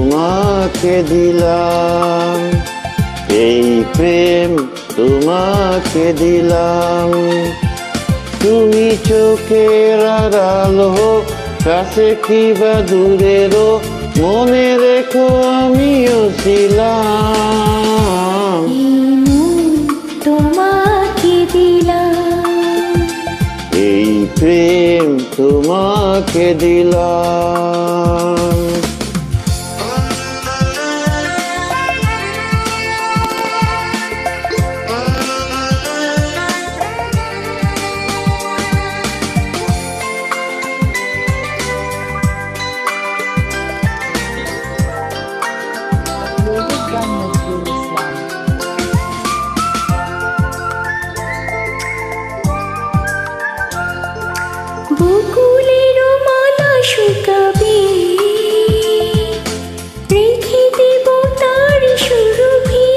তোমাকে দিলাম, এই প্রেম তোমাকে দিলাম। তুমি চোখের আড়ালো, কাছে কিবা দূরেরও, মনে রেখো আমিও ছিলাম। তোমাকে দিলাম, এই প্রেম তোমাকে দিলাম। বকুলের মালা শুকাবে, রেখে দেব তার সুরভি।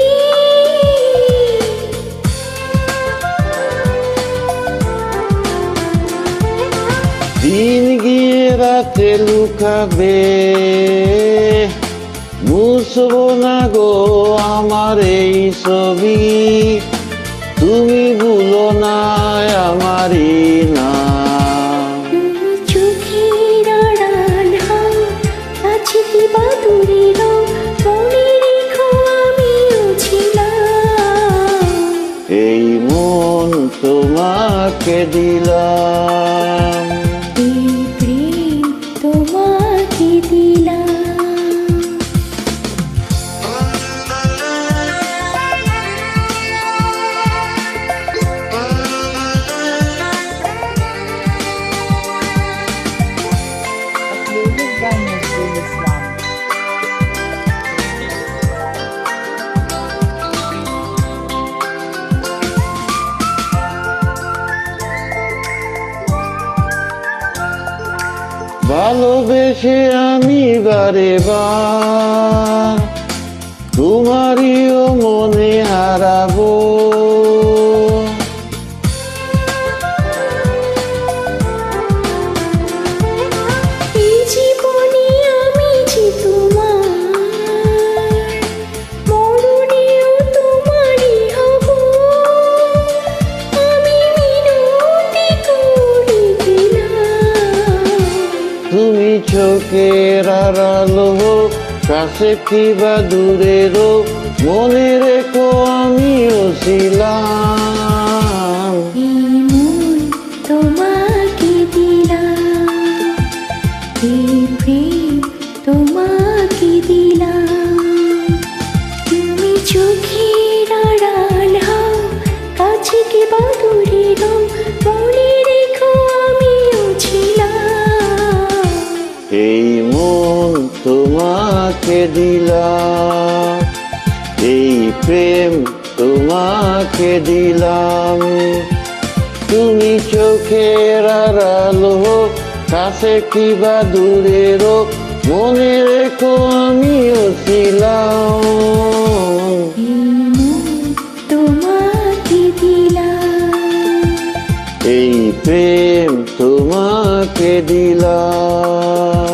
দিন গিয়ে রাতে লুকাবে, মুছবো না গো আমার এই ছবি। তুমি ভুলো না আমারই না। চোখের আড়াল হও, কাছে কিবা দূরের, মনে রেখো আমিও ছিলাম। এই মন তোমাকে দিলাম, এই প্রেম তোমাকে দিলাম। ভালোবেসে আমি বারে বার তোমারিও মনে হারাবো। এই জীবনে আমি যে তোমার, মরণেও তোমারই হব। আমি মিনতি করে গেলাম। তুমি চোখের আড়ালো, কাছে কিবা দূরেরও, মনে রেখো আমিও ছিলাম। এই মন তোমাকে দিলাম, এই প্রেম তোমাকে দিলাম। তুমি চোখের আড়াল হও, কাছে কিবা দূরের, মনে রেখো আমিও ছিলাম। এই মন তোমাকে দিলাম, এই প্রেম তোমাকে দিলাম। তুমি চোখের আড়ালো, কাছে কিবা দূরেরও, মনে রেখো আমিও ছিলাম। এই মন তোমাকে দিলাম, এই প্রেম তোমাকে দিলাম।